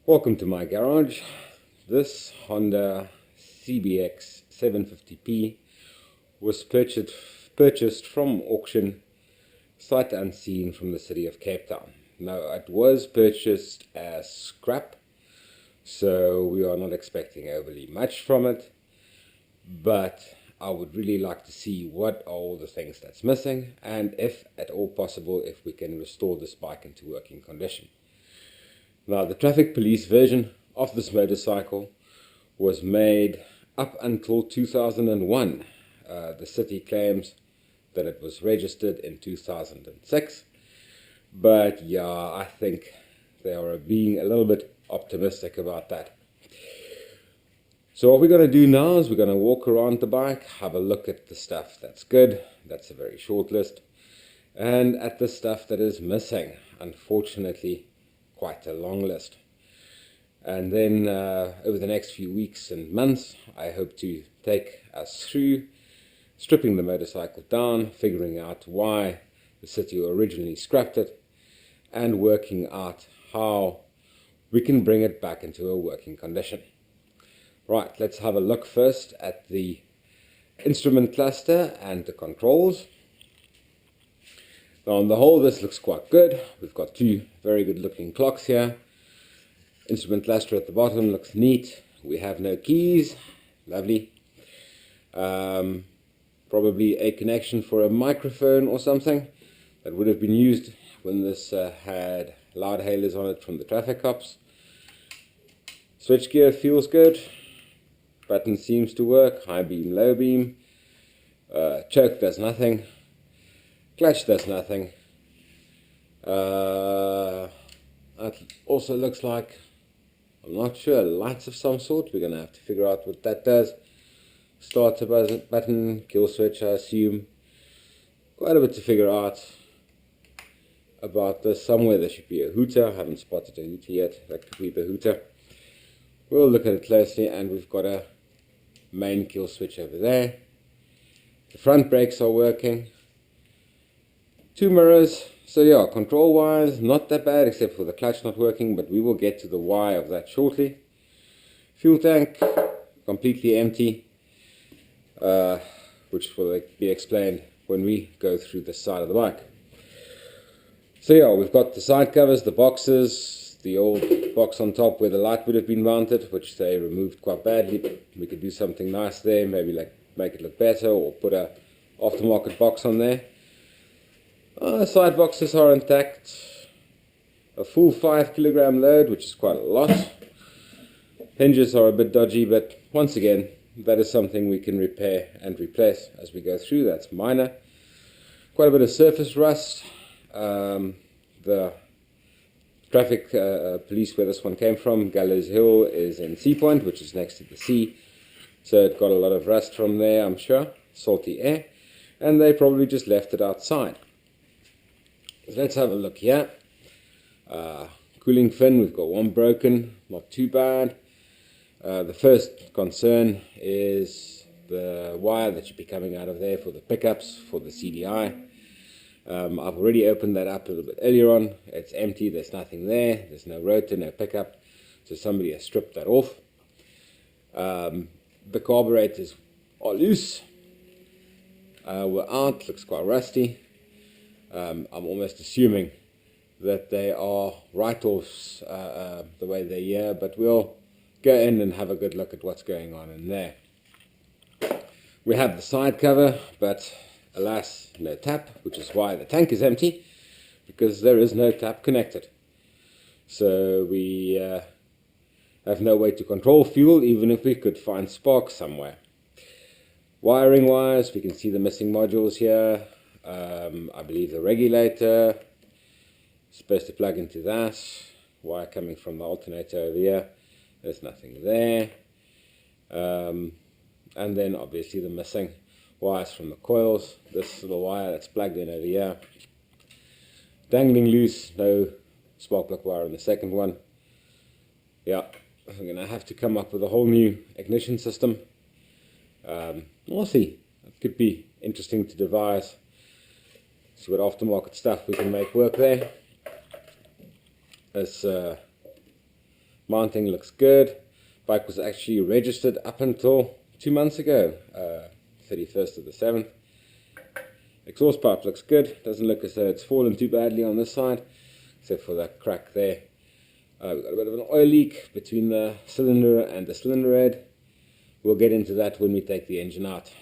Welcome to my garage. This Honda CBX750P was purchased from auction, sight unseen, from the city of Cape Town. Now, it was purchased as scrap, so we are not expecting overly much from it, but I would really like to see what are all the things that's missing, and if at all possible, if we can restore this bike into working condition. Now, the traffic police version of this motorcycle was made up until 2001. The city claims that it was registered in 2006. But yeah, I think they are being a little bit optimistic about that. So what we're going to do now is we're going to walk around the bike, have a look at the stuff that's good. That's a very short list. And at the stuff that is missing, unfortunately, quite a long list. And then over the next few weeks and months, I hope to take us through stripping the motorcycle down, figuring out why the city originally scrapped it, and working out how we can bring it back into a working condition. Right, let's have a look first at the instrument cluster and the controls. Now, on the whole, this looks quite good. We've got two very good looking clocks here. Instrument cluster at the bottom looks neat. We have no keys. Lovely. Probably a connection for a microphone or something that would have been used when this had loud hailers on it from the traffic cops. Switchgear feels good. Button seems to work. High beam, low beam. Choke does nothing. Clutch does nothing. That also looks like, I'm not sure, lights of some sort. We're going to have to figure out what that does. Starter button, kill switch, I assume. Quite a bit to figure out about this. Somewhere there should be a hooter. I haven't spotted a hooter yet. That could be the hooter. We'll look at it closely, and we've got a main kill switch over there. The front brakes are working. Two mirrors. So yeah, control wise, not that bad except for the clutch not working, but we will get to the why of that shortly. Fuel tank completely empty, which will be explained when we go through the side of the bike. So yeah, we've got the side covers, the boxes, the old box on top where the light would have been mounted, which they removed quite badly, but we could do something nice there, maybe like make it look better, or put a aftermarket box on there. Side boxes are intact. A full 5 kilogram load, which is quite a lot. Hinges are a bit dodgy, but once again, that is something we can repair and replace as we go through. That's minor. Quite a bit of surface rust. The traffic police where this one came from, Gallows Hill, is in Sea Point, which is next to the sea. So it got a lot of rust from there, I'm sure. Salty air. And they probably just left it outside. Let's have a look here. Cooling fin, we've got one broken, not too bad. The first concern is the wire that should be coming out of there for the pickups for the CDI. I've already opened that up a little bit earlier on. It's empty, there's nothing there. There's no rotor, no pickup. So somebody has stripped that off. The carburetors are loose. We're out, looks quite rusty. I'm almost assuming that they are write-offs the way they're here, but we'll go in and have a good look at what's going on in there. We have the side cover, but alas, no tap, which is why the tank is empty, because there is no tap connected. So we have no way to control fuel, even if we could find sparks somewhere. Wiring wise, we can see the missing modules here. I believe the regulator is supposed to plug into that. Wire coming from the alternator over here. There's nothing there. And then obviously the missing wires from the coils. This little wire that's plugged in over here. Dangling loose. No spark plug wire in the second one. Yeah, I'm going to have to come up with a whole new ignition system. We'll see. It could be interesting to devise. See what aftermarket stuff we can make work there. This Mounting looks good. Bike was actually registered up until 2 months ago, 31st of the 7th. Exhaust pipe looks good. Doesn't look as though it's fallen too badly on this side, except for that crack there. We've got a bit of an oil leak between the cylinder and the cylinder head. We'll get into that when we take the engine out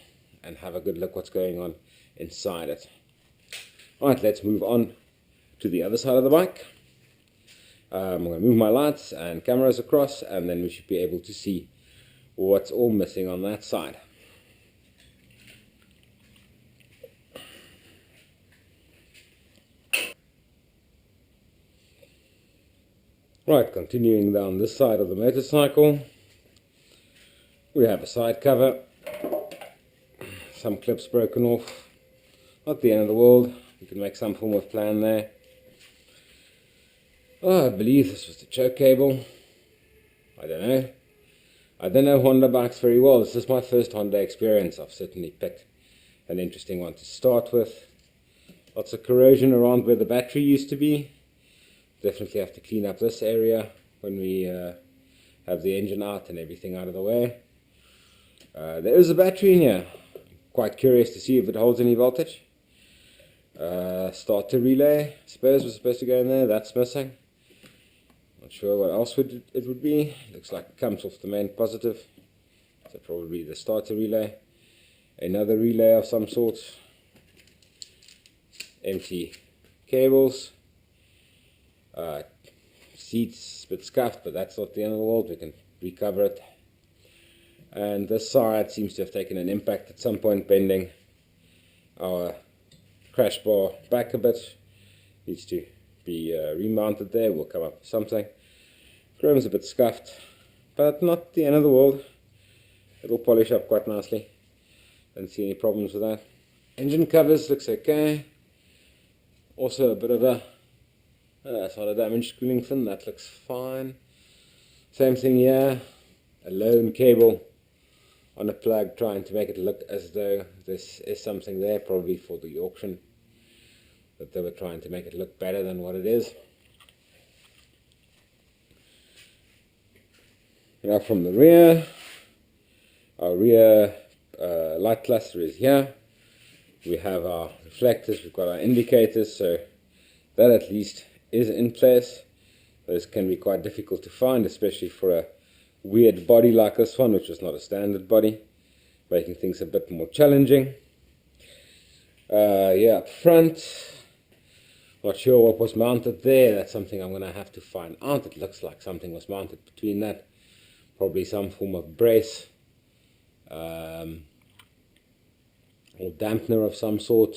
and have a good look what's going on inside it. Alright, let's move on to the other side of the bike. I'm going to move my lights and cameras across, and then we should be able to see what's all missing on that side. Right, continuing down this side of the motorcycle, we have a side cover, some clips broken off, not the end of the world. You can make some form of plan there. Oh, I believe this was the choke cable. I don't know Honda bikes very well. This is my first Honda experience. I've certainly picked an interesting one to start with. Lots of corrosion around where the battery used to be. Definitely have to clean up this area when we have the engine out and everything out of the way. There is a battery in here. Quite curious to see if it holds any voltage. Starter relay, I suppose, was supposed to go in there. That's missing. Not sure what else it would be. Looks like it comes off the main positive. So probably the starter relay. Another relay of some sort. Empty cables. Seats a bit scuffed, but that's not the end of the world. We can recover it. And this side seems to have taken an impact at some point, bending our crash bar back a bit. Needs to be remounted there. We'll come up with something. Chrome's a bit scuffed, but not the end of the world. It'll polish up quite nicely. Don't see any problems with that. Engine covers looks okay. Also a bit of a that's not a damaged cooling fin. That looks fine. Same thing here. A lone cable on a plug, trying to make it look as though this is something there, probably for the auction, but they were trying to make it look better than what it is. Now from the rear, our rear light cluster is here. We have our reflectors, we've got our indicators, so that at least is in place. Those can be quite difficult to find, especially for a weird body like this one, which is not a standard body, making things a bit more challenging. Yeah, up front, not sure what was mounted there. That's something I'm going to have to find out. It looks like something was mounted between that. Probably some form of brace or dampener of some sort.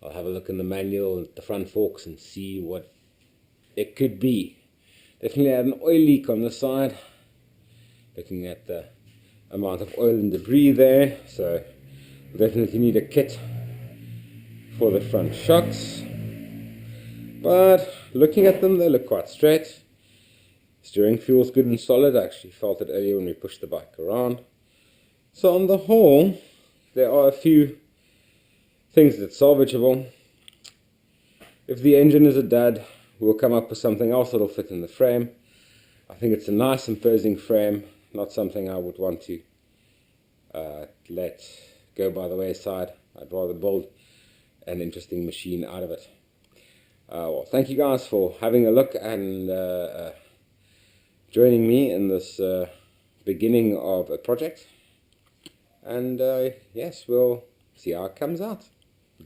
I'll have a look in the manual at the front forks and see what it could be. Definitely had an oil leak on the side. Looking at the amount of oil and debris there, so we'll definitely need a kit for the front shocks. But looking at them, they look quite straight. Steering feels good and solid. I actually felt it earlier when we pushed the bike around. So on the whole, there are a few things that's salvageable. If the engine is a dud, we'll come up with something else that'll fit in the frame. I think it's a nice imposing frame, not something I would want to let go by the wayside. I'd rather build an interesting machine out of it. Well, thank you guys for having a look and joining me in this beginning of a project. And yes, we'll see how it comes out.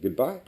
Goodbye.